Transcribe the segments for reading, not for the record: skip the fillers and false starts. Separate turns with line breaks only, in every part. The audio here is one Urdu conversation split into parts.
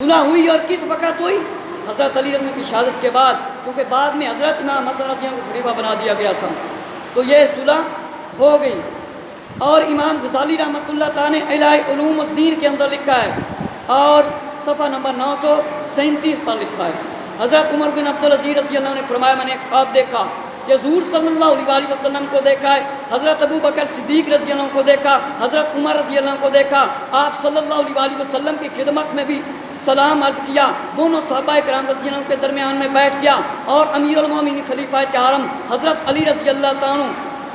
صلح ہوئی اور کس وقت ہوئی؟ حضرت علی رضی اللہ عنہ کی شہادت کے بعد، کیونکہ بعد میں حضرت امام حسن رضی اللہ عنہ کو خلیفہ بنا دیا گیا تھا، تو یہ صلح ہو گئی۔ اور امام غزالی رحمۃ اللہ تعالیٰ نے الہی علوم الدین کے اندر لکھا ہے اور صفحہ نمبر 937 پر لکھا ہے، حضرت عمر بن عبدالعزیز رضی اللہ عنہ نے فرمایا میں نے خواب دیکھا کہ حضور صلی اللہ علیہ وسلم کو دیکھا ہے، حضرت ابو بکر صدیق رضی اللہ عنہ کو دیکھا، حضرت عمر رضی اللہ عنہ کو دیکھا، آپ صلی اللہ علیہ وسلم کی خدمت میں بھی سلام عرض کیا، دونوں صحابہ کرام رضی اللہ عنہ کے درمیان میں بیٹھ گیا، اور امیر المومنین خلیفہ چہارم حضرت علی رضی اللہ تعالیٰ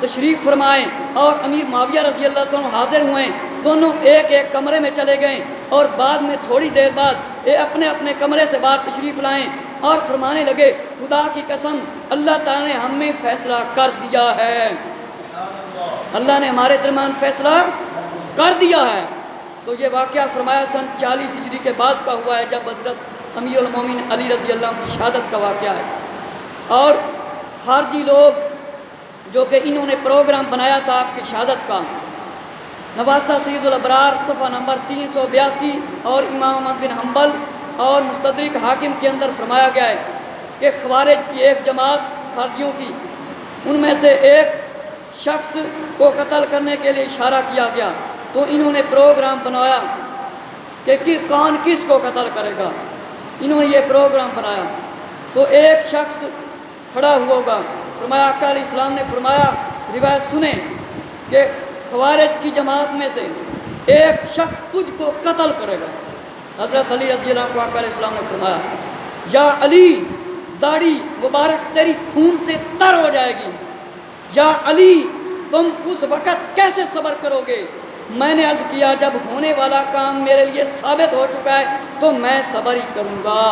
تشریف فرمائے اور امیر معاویہ رضی اللہ تعالیٰ حاضر ہوئے، دونوں ایک ایک کمرے میں چلے گئے، اور بعد میں تھوڑی دیر بعد یہ اپنے اپنے کمرے سے باہر تشریف لائیں اور فرمانے لگے خدا کی قسم اللہ تعالیٰ نے ہم میں فیصلہ کر دیا ہے، اللہ نے ہمارے درمیان فیصلہ کر دیا ہے۔ تو یہ واقعہ فرمایا سن 40 ہجری کے بعد کا ہوا ہے، جب حضرت امیر المومنین علی رضی اللہ عنہ کی شہادت کا واقعہ ہے۔ اور خارجی لوگ جو کہ انہوں نے پروگرام بنایا تھا آپ کی شہادت کا، نواسہ سید الابرار صفحہ نمبر 382 اور امام احمد بن حنبل اور مستدرک حاکم کے اندر فرمایا گیا ہے کہ خوارج کی ایک جماعت خارجیوں کی، ان میں سے ایک شخص کو قتل کرنے کے لیے اشارہ کیا گیا، تو انہوں نے پروگرام بنایا کہ کون کس کو قتل کرے گا، انہوں نے یہ پروگرام بنایا، تو ایک شخص کھڑا ہوا ہوگا، فرمایا آقا علیہ السلام نے فرمایا روایت سنیں کہ خوارج کی جماعت میں سے ایک شخص تجھ کو قتل کرے گا۔ حضرت علی رضی اللہ عنہ کو آقا علیہ السلام نے فرمایا یا علی داڑھی مبارک تیری خون سے تر ہو جائے گی، یا علی تم اس وقت کیسے صبر کرو گے؟ میں نے عرض کیا جب ہونے والا کام میرے لیے ثابت ہو چکا ہے تو میں صبر ہی کروں گا،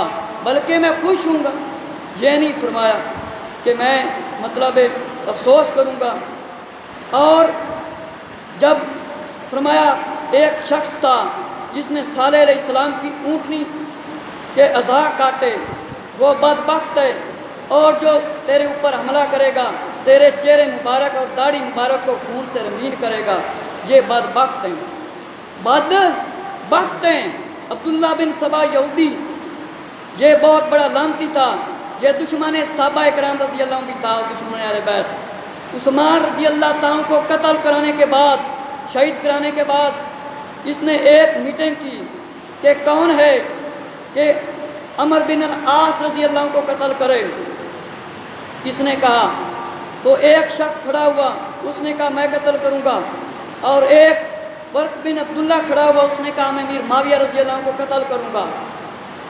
بلکہ میں خوش ہوں گا، یہ نہیں فرمایا کہ میں مطلب افسوس کروں گا۔ اور جب فرمایا ایک شخص تھا جس نے صالح علیہ السلام کی اونٹنی کے اعضاء کاٹے، وہ بدبخت ہے، اور جو تیرے اوپر حملہ کرے گا تیرے چہرے مبارک اور داڑھی مبارک کو خون سے رنگین کرے گا، یہ بدبخت ہیں، بدبخت ہیں۔ عبداللہ بن سبا یہودی یہ بہت بڑا لعنتی تھا، یہ دشمن صحابہ کرام رضی اللہ عنہ بھی تھا، دشمن اہل بیت۔ عثمان رضی اللہ تعالیٰ کو قتل کرانے کے بعد، شہید کرانے کے بعد اس نے ایک میٹنگ کی کہ کون ہے کہ عمر بن العاص رضی اللہ عنہ کو قتل کرے، اس نے کہا، تو ایک شخص کھڑا ہوا، اس نے کہا میں قتل کروں گا، اور ایک ورق بن عبداللہ کھڑا ہوا، اس نے کہا میں امیر معاویہ رضی اللہ عنہ کو قتل کروں گا،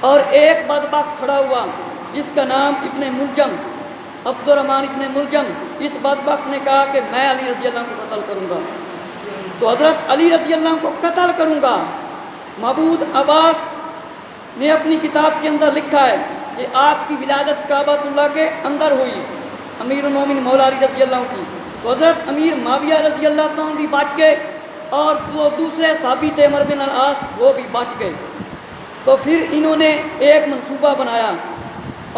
اور ایک بدبخت کھڑا ہوا جس کا نام ابن ملجم، عبد الرحمن ابن ملجم، اس بدبخت نے کہا کہ میں علی رضی اللہ عنہ کو قتل کروں گا، تو حضرت علی رضی اللہ عنہ کو قتل کروں گا۔ محمود عباس نے اپنی کتاب کے اندر لکھا ہے کہ آپ کی ولادت کعبۃ اللہ کے اندر ہوئی، امیر المومنین مولا علی رضی اللہ عنہ کی، تو حضرت امیر معاویہ رضی اللہ عنہ بھی بچ گئے، اور دو دوسرے صحابی تھے عمر بن العاص وہ بھی بچ گئے۔ تو پھر انہوں نے ایک منصوبہ بنایا،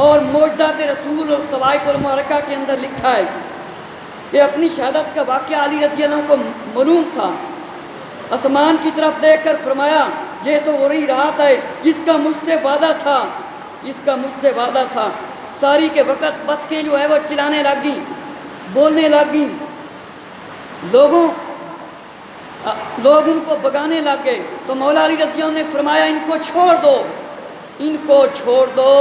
اور معجزات رسول اور صواعق المعرکہ کے اندر لکھا ہے کہ اپنی شہادت کا واقعہ علی رضی اللہ عنہ کو معلوم تھا، آسمان کی طرف دیکھ کر فرمایا یہ تو وہی رات ہے اس کا مجھ سے وعدہ تھا، اس کا مجھ سے وعدہ تھا۔ ساری کے وقت بتکیں جو ہے وہ چلانے لگی، بولنے لگی، لوگ ان کو بگانے لگ گئے، تو مولا علی رضی اللہ عنہ نے فرمایا ان کو چھوڑ دو، ان کو چھوڑ دو۔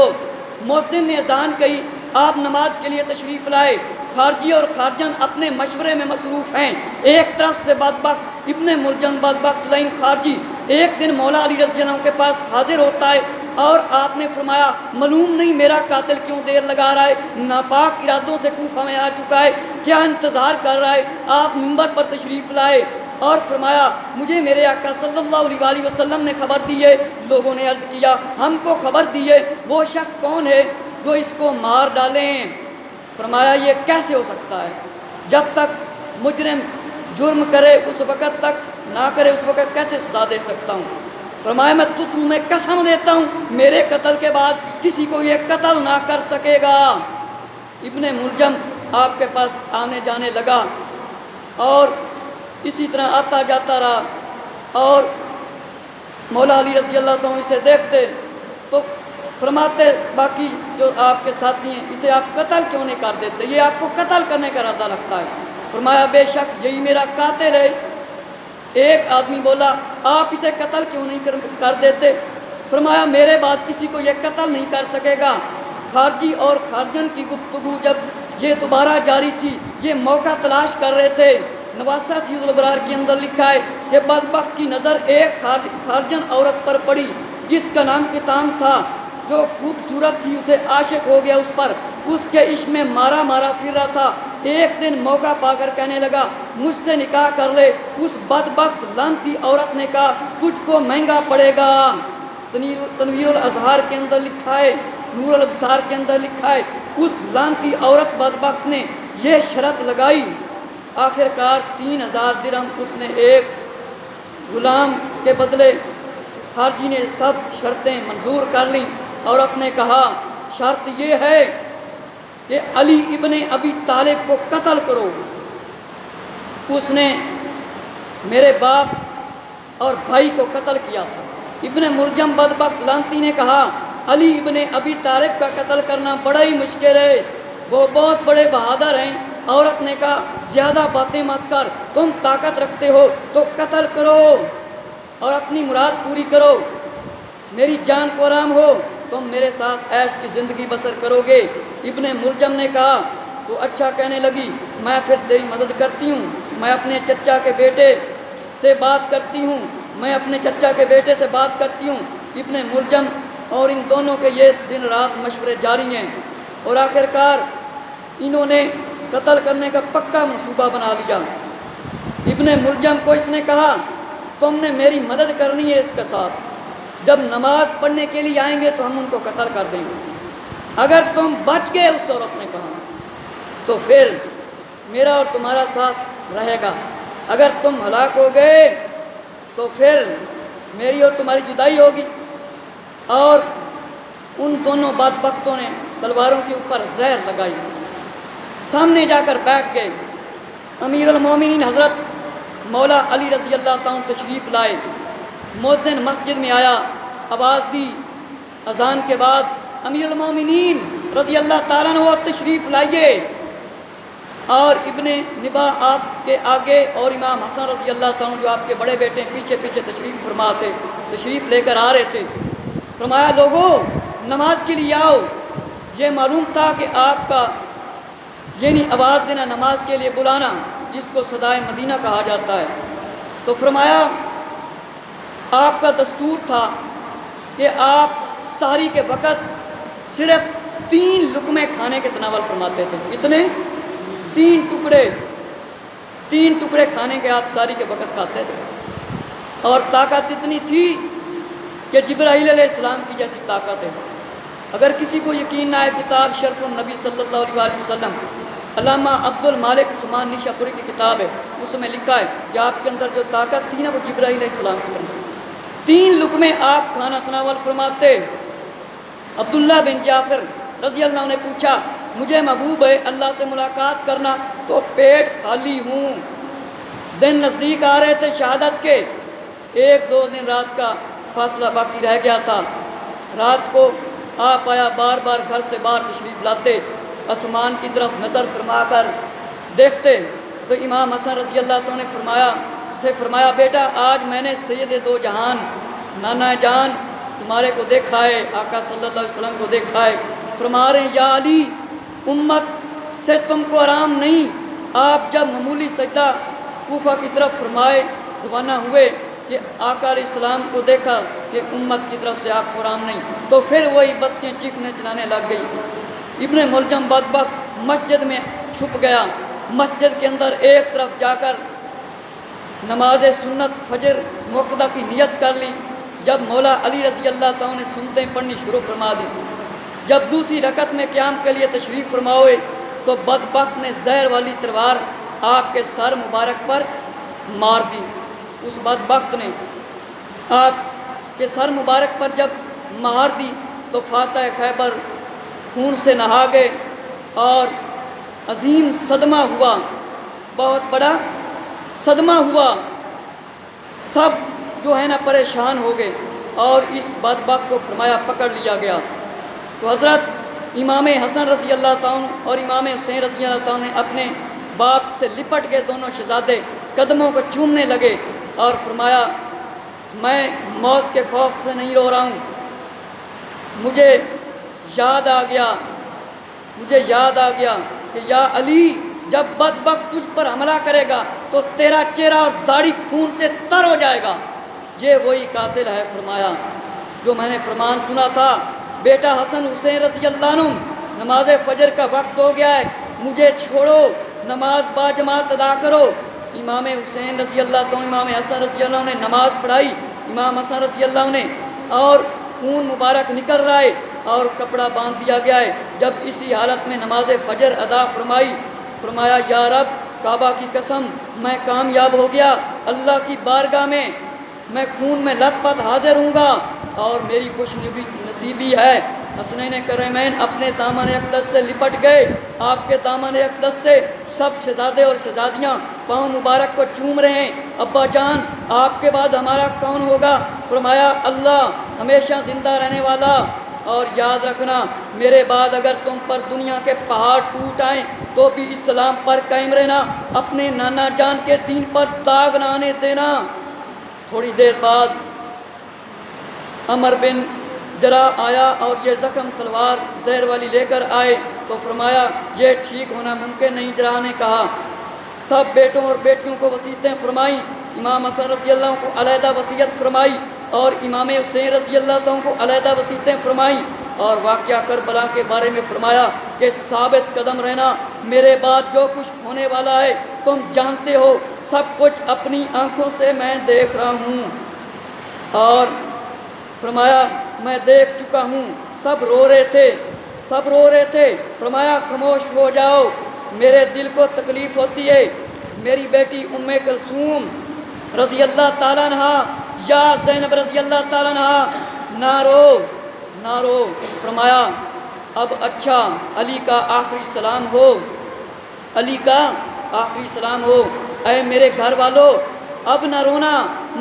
مؤذن نے اذان کہی، آپ نماز کے لیے تشریف لائے، خارجی اور خارجن اپنے مشورے میں مصروف ہیں، ایک طرف سے بدبخت ابن ملجم بدبخت لعین خارجی ایک دن مولا علی رضی اللہ عنہ کے پاس حاضر ہوتا ہے، اور آپ نے فرمایا معلوم نہیں میرا قاتل کیوں دیر لگا رہا ہے، ناپاک ارادوں سے کوفہ میں آ چکا ہے، کیا انتظار کر رہا ہے؟ آپ منبر پر تشریف لائے اور فرمایا مجھے میرے آقا صلی اللہ علیہ وسلم نے خبر دی ہے۔ لوگوں نے عرض کیا ہم کو خبر دی ہے، وہ شخص کون ہے جو اس کو مار ڈالیں؟ فرمایا یہ کیسے ہو سکتا ہے، جب تک مجرم جرم کرے اس وقت تک نہ کرے اس وقت کیسے سزا دے سکتا ہوں؟ فرمایا میں قسم دیتا ہوں میرے قتل کے بعد کسی کو یہ قتل نہ کر سکے گا۔ ابن ملجم آپ کے پاس آنے جانے لگا، اور اسی طرح آتا جاتا رہا، اور مولا علی رضی اللہ عنہ اسے دیکھتے تو فرماتے باقی جو آپ کے ساتھی ہیں اسے آپ قتل کیوں نہیں کر دیتے، یہ آپ کو قتل کرنے کا ارادہ لگتا ہے۔ فرمایا بے شک یہی میرا قاتل ہے۔ ایک آدمی بولا آپ اسے قتل کیوں نہیں کر دیتے؟ فرمایا میرے بعد کسی کو یہ قتل نہیں کر سکے گا۔ خارجی اور خارجن کی گفتگو جب یہ دوبارہ جاری تھی، یہ موقع تلاش کر رہے تھے۔ نواسہ سید الابرار کے اندر لکھا ہے کہ بدبخت کی نظر ایک خارجن عورت پر پڑی جس کا نام کتام تھا، جو خوبصورت تھی، اسے عاشق ہو گیا اس پر، اس کے عشق میں مارا مارا پھر رہا تھا۔ ایک دن موقع پا کر کہنے لگا مجھ سے نکاح کر لے۔ اس بدبخت لعنتی عورت نے کہا تجھ کو مہنگا پڑے گا۔ تنویر الاظہار کے اندر لکھا ہے، نور الابصار کے اندر لکھا ہے، اس لعنتی عورت بدبخت نے یہ شرط لگائی۔ آخر کار 3000 درہم اس نے ایک غلام کے بدلے، خارجی نے سب شرطیں منظور کر لیں۔ عورت نے کہا شرط یہ ہے کہ علی ابن ابی طالب کو قتل کرو۔ اس نے میرے باپ اور بھائی کو قتل کیا تھا۔ ابن ملجم بدبخت لعنتی نے کہا علی ابن ابی طالب کا قتل کرنا بڑا ہی مشکل ہے، وہ بہت بڑے بہادر ہیں۔ عورت نے کہا زیادہ باتیں مت کر، تم طاقت رکھتے ہو تو قتل کرو اور اپنی مراد پوری کرو، میری جان کو آرام ہو، تم میرے ساتھ عیش کی زندگی بسر کرو گے۔ ابن ملجم نے کہا تو اچھا کہنے لگی، میں پھر تیری مدد کرتی ہوں، میں اپنے چچا کے بیٹے سے بات کرتی ہوں، میں اپنے چچا کے بیٹے سے بات کرتی ہوں۔ ابن ملجم اور ان دونوں کے یہ دن رات مشورے جاری ہیں اور آخر کار انہوں نے قتل کرنے کا پکا منصوبہ بنا لیا۔ ابن ملجم کو اس نے کہا تم نے میری مدد کرنی ہے اس کے ساتھ، جب نماز پڑھنے کے لیے آئیں گے تو ہم ان کو قتل کر دیں گے، اگر تم بچ گئے، اس عورت نے کہا، تو پھر میرا اور تمہارا ساتھ رہے گا، اگر تم ہلاک ہو گئے تو پھر میری اور تمہاری جدائی ہوگی۔ اور ان دونوں بدبختوں نے تلواروں کے اوپر زہر لگائی، سامنے جا کر بیٹھ گئے۔ امیر المومنین حضرت مولا علی رضی اللہ تعالیٰ تشریف لائے، مؤذن مسجد میں آیا، آواز دی، اذان کے بعد امیر المومنین رضی اللہ تعالیٰ نے وہ تشریف لائیے، اور ابن نبا آپ کے آگے اور امام حسن رضی اللہ تعالیٰ جو آپ کے بڑے بیٹے پیچھے پیچھے تشریف فرما تھے، تشریف لے کر آ رہے تھے۔ فرمایا لوگوں نماز کے لیے آؤ۔ یہ معلوم تھا کہ آپ کا یعنی آواز دینا، نماز کے لیے بلانا، جس کو صدائے مدینہ کہا جاتا ہے، تو فرمایا آپ کا دستور تھا کہ آپ سحری کے وقت صرف 3 لقمے کھانے کے تناول فرماتے تھے۔ اتنے 3 ٹکڑے کھانے کے آپ سحری کے وقت کھاتے تھے، اور طاقت اتنی تھی کہ جبرائیل علیہ السلام کی جیسی طاقت ہے۔ اگر کسی کو یقین نہ آئے، کتاب شرف النبی صلی اللہ علیہ وسلم علامہ عبد المالک عثمان نیشا پوری کی کتاب ہے، اس میں لکھا ہے کہ آپ کے اندر جو طاقت تھی نا وہ جبرائیل علیہ السلام کی طرف۔ 3 لقمے آپ کھانا تناول فرماتے۔ عبداللہ بن جعفر رضی اللہ عنہ نے پوچھا مجھے محبوب ہے اللہ سے ملاقات کرنا، تو پیٹ خالی ہوں، دن نزدیک آ رہے تھے شہادت کے، 1-2 دن رات کا فاصلہ باقی رہ گیا تھا۔ رات کو آپ آیا، بار بار گھر سے باہر تشریف لاتے، آسمان کی طرف نظر فرما کر دیکھتے، تو امام حسن رضی اللہ عنہ نے فرمایا بیٹا آج میں نے سید 2 جہان نانا جان تمہارے کو دیکھا ہے، آقا صلی اللہ علیہ وسلم کو دیکھا ہے۔ فرما رہے ہیں یا علی امت سے تم کو آرام نہیں۔ آپ جب معمولی سجدہ کوفہ کی طرف فرمائے روانہ ہوئے کہ آقا علیہ السلام کو دیکھا کہ امت کی طرف سے آپ کو آرام نہیں، تو پھر وہی بتکیں چیخنے چلانے لگ گئی۔ ابن ملجم بدبخت مسجد میں چھپ گیا، مسجد کے اندر ایک طرف جا کر نماز سنت فجر موقدہ کی نیت کر لی۔ جب مولا علی رضی اللہ تعالیٰ نے سنتیں پڑھنی شروع فرما دی، جب دوسری رکعت میں قیام کے لیے تشریف فرما ہوئے، تو بدبخت نے زہر والی تلوار آپ کے سر مبارک پر مار دی۔ اس بدبخت نے آپ کے سر مبارک پر جب مار دی تو فاتح خیبر خون سے نہا گئے، اور عظیم صدمہ ہوا، بہت بڑا صدمہ ہوا، سب جو ہے نا پریشان ہو گئے۔ اور اس بدبخت کو فرمایا پکڑ لیا گیا۔ تو حضرت امام حسن رضی اللہ تعالیٰ اور امام حسین رضی اللہ تعالیٰ نے اپنے باپ سے لپٹ کے دونوں شہزادے قدموں کو چومنے لگے اور فرمایا میں موت کے خوف سے نہیں رو رہا ہوں، مجھے یاد آ گیا کہ یا علی جب بدبخت تجھ پر حملہ کرے گا تو تیرا چہرہ اور داڑھی خون سے تر ہو جائے گا، یہ وہی قاتل ہے فرمایا جو میں نے فرمان سنا تھا، بیٹا حسن حسین رضی اللہ عنہ نماز فجر کا وقت ہو گیا ہے، مجھے چھوڑو، نماز با جماعت ادا کرو۔ امام حسین رضی اللہ عنہ امام حسن رضی اللہ عنہ نے نماز پڑھائی، امام حسن رضی اللہ عنہ نے، اور خون مبارک نکل رہا ہے اور کپڑا باندھ دیا گیا ہے۔ جب اسی حالت میں نماز فجر ادا فرمائی، فرمایا یا رب کعبہ کی قسم میں کامیاب ہو گیا، اللہ کی بارگاہ میں میں خون میں لت پت حاضر ہوں گا اور میری خوش نصیبی ہے۔ حسنین کریمین اپنے دامن اقدس سے لپٹ گئے، آپ کے دامن اقدس سے سب شہزادے اور شہزادیاں پاؤں مبارک کو چوم رہے ہیں، ابا جان آپ کے بعد ہمارا کون ہوگا؟ فرمایا اللہ ہمیشہ زندہ رہنے والا، اور یاد رکھنا میرے بعد اگر تم پر دنیا کے پہاڑ ٹوٹ آئیں تو بھی اسلام پر قائم رہنا، اپنے نانا جان کے دین پر داغ نہ آنے دینا۔ تھوڑی دیر بعد عمر بن جرا آیا اور یہ زخم تلوار زہر والی لے کر آئے تو فرمایا یہ ٹھیک ہونا ممکن نہیں۔ جرا نے کہا سب بیٹوں اور بیٹیوں کو وصیتیں فرمائیں، امام حسن رضی اللہ عنہ کو علیحدہ وصیت فرمائی اور امام حسین رضی اللہ عنہ کو علیحدہ وصیتیں فرمائیں، اور واقعہ کربلا کے بارے میں فرمایا کہ ثابت قدم رہنا، میرے بعد جو کچھ ہونے والا ہے تم جانتے ہو، سب کچھ اپنی آنکھوں سے میں دیکھ رہا ہوں، اور فرمایا میں دیکھ چکا ہوں۔ سب رو رہے تھے، فرمایا خاموش ہو جاؤ، میرے دل کو تکلیف ہوتی ہے، میری بیٹی ام کلثوم رضی اللہ تعالیٰ عنہا یا زینب رضی اللہ تعالیٰ عنہا نہ رو۔ فرمایا اب اچھا علی کا آخری سلام ہو، اے میرے گھر والوں اب نہ رونا،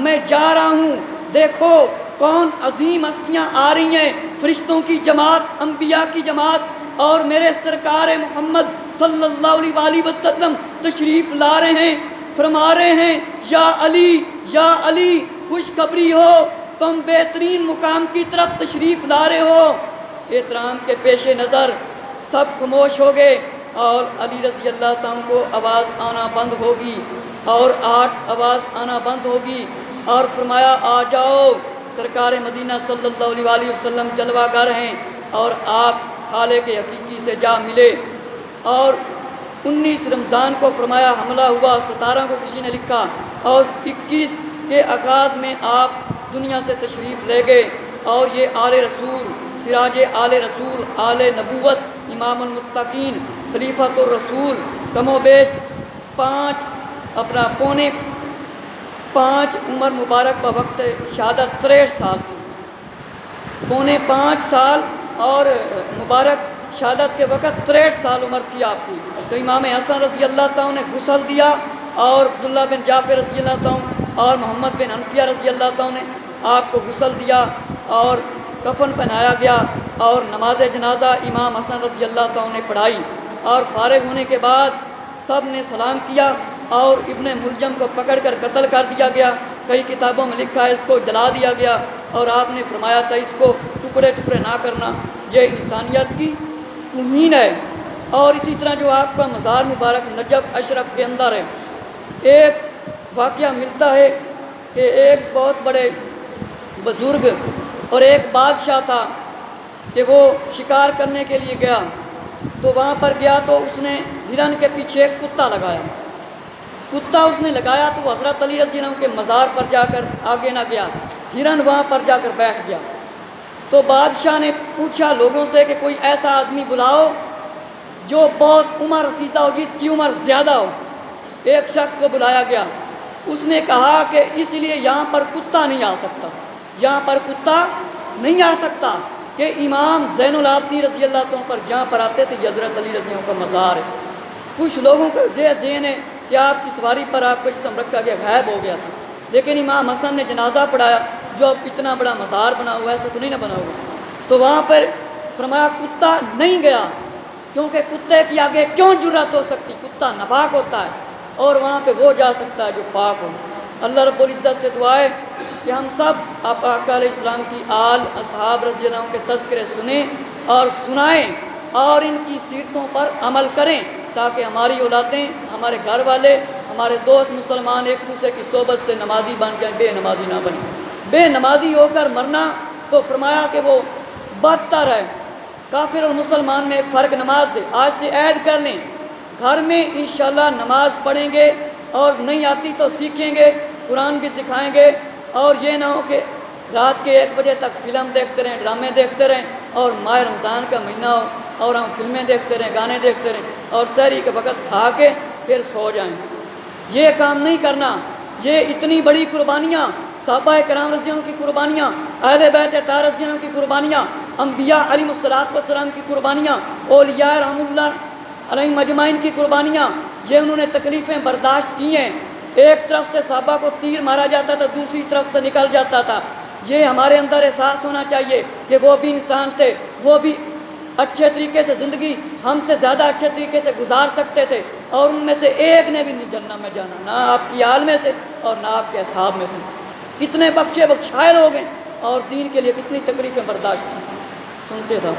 میں جا رہا ہوں، دیکھو کون عظیم ہستیاں آ رہی ہیں، فرشتوں کی جماعت، انبیاء کی جماعت، اور میرے سرکار محمد صلی اللہ علیہ وسلم تشریف لا رہے ہیں، فرما رہے ہیں یا علی خوشخبری ہو، تم بہترین مقام کی طرف تشریف لا رہے ہو۔ احترام کے پیش نظر سب خاموش ہو گئے اور علی رضی اللہ تعالیٰ کو آواز آنا بند ہوگی اور فرمایا آ جاؤ، سرکار مدینہ صلی اللہ علیہ وسلم جلوہ گر ہیں اور آپ خالق حقیقی سے جا ملے۔ اور 19 رمضان کو فرمایا حملہ ہوا، 17 کو کسی نے لکھا، اور 21 کے آغاز میں آپ دنیا سے تشریف لے گئے، اور یہ آل رسول، سراج آل رسول، آل نبوت، امام المتقین، خلیفۃ الرسول، کم و بیش پونے 5 عمر مبارک بوقت شہادت 63 سال تھی، پونے 5 سال اور مبارک شہادت کے وقت 63 سال عمر تھی آپ کی۔ تو امام حسن رضی اللہ تعالیٰ نے غسل دیا، اور عبداللہ بن جعفر رضی اللہ تعالیٰ اور محمد بن حنفیہ رضی اللہ تعالیٰ نے آپ کو غسل دیا اور کفن پہنایا گیا، اور نماز جنازہ امام حسن رضی اللہ تعالیٰ نے پڑھائی، اور فارغ ہونے کے بعد سب نے سلام کیا اور ابن ملجم کو پکڑ کر قتل کر دیا گیا، کئی کتابوں میں لکھا ہے اس کو جلا دیا گیا، اور آپ نے فرمایا تھا اس کو ٹکڑے ٹکڑے نہ کرنا، یہ انسانیت کی توہین ہے۔ اور اسی طرح جو آپ کا مزار مبارک نجف اشرف کے اندر ہے، ایک واقعہ ملتا ہے کہ ایک بہت بڑے بزرگ اور ایک بادشاہ تھا کہ وہ شکار کرنے کے لیے گیا، تو وہاں پر گیا تو اس نے ہرن کے پیچھے ایک کتا لگایا تو حضرت علی رضی اللہ عنہ کے مزار پر جا کر آگے نہ گیا، ہرن وہاں پر جا کر بیٹھ گیا۔ تو بادشاہ نے پوچھا لوگوں سے کہ کوئی ایسا آدمی بلاؤ جو بہت عمر رسیدہ ہو، جس کی عمر زیادہ ہو۔ ایک شخص کو بلایا گیا، اس نے کہا کہ اس لیے یہاں پر کتا نہیں آ سکتا کہ امام زین العابدین رضی اللہ عنہ پر جہاں پر آتے تھے حضرت علی رضی اللہ عنہ کا مزار ہے۔ کچھ لوگوں کا ذہن ہے کہ آپ کی سواری پر آپ کا جسم رکھا گیا، غائب ہو گیا تھا، لیکن امام حسن نے جنازہ پڑھایا، جو اب اتنا بڑا مزار بنا ہوا ہے ایسا تو نہیں نہ بنا ہوا. تو وہاں پر فرمایا کتا نہیں گیا، کیونکہ کتے کی آگے کیوں جرات ہو سکتی، کتا ناپاک ہوتا ہے اور وہاں پہ وہ جا سکتا ہے جو پاک ہو. اللہ رب العزت سے دعا ہے کہ ہم سب آقا علیہ السلام کی آل اصحاب رضی اللہ عنہ کے تذکرے سنیں اور سنائیں اور ان کی سیرتوں پر عمل کریں، تاکہ ہماری اولادیں، ہمارے گھر والے، ہمارے دوست مسلمان ایک دوسرے کی صحبت سے نمازی بن جائیں، بے نمازی نہ بنیں. بے نمازی ہو کر مرنا تو فرمایا کہ وہ بدتر ہے. کافر اور مسلمان میں ایک فرق نماز سے. آج سے عہد کر لیں گھر میں انشاءاللہ نماز پڑھیں گے اور نہیں آتی تو سیکھیں گے، قرآن بھی سکھائیں گے. اور یہ نہ ہو کہ رات کے 1 بجے تک فلم دیکھتے رہیں، ڈرامے دیکھتے رہیں اور ماہ رمضان کا مہینہ ہو اور ہم فلمیں دیکھتے رہیں، گانے دیکھتے رہیں اور سحری کے وقت کھا کے پھر سو جائیں. یہ کام نہیں کرنا. یہ اتنی بڑی قربانیاں، صحابہ کرام رضی اللہ عنہ کی قربانیاں، اہل بیت اطہار رضی اللہ عنہ کی قربانیاں، انبیاء علیہ السلام کی قربانیاں، اولیاء رحمۃ اللہ علیہم اجمعین کی قربانیاں، یہ انہوں نے تکلیفیں برداشت کی ہیں. ایک طرف سے صحابہ کو تیر مارا جاتا تھا، دوسری طرف سے نکل جاتا تھا. یہ ہمارے اندر احساس ہونا چاہیے کہ وہ بھی انسان تھے، وہ بھی اچھے طریقے سے زندگی ہم سے زیادہ اچھے طریقے سے گزار سکتے تھے، اور ان میں سے ایک نے بھی نہیں جنت میں جانا، نہ آپ کی آل میں سے اور نہ آپ کے اصحاب میں سے. کتنے بخشے بخشائے لوگ ہیں اور دین کے لیے کتنی تکلیفیں برداشت کی. سنتے تھا.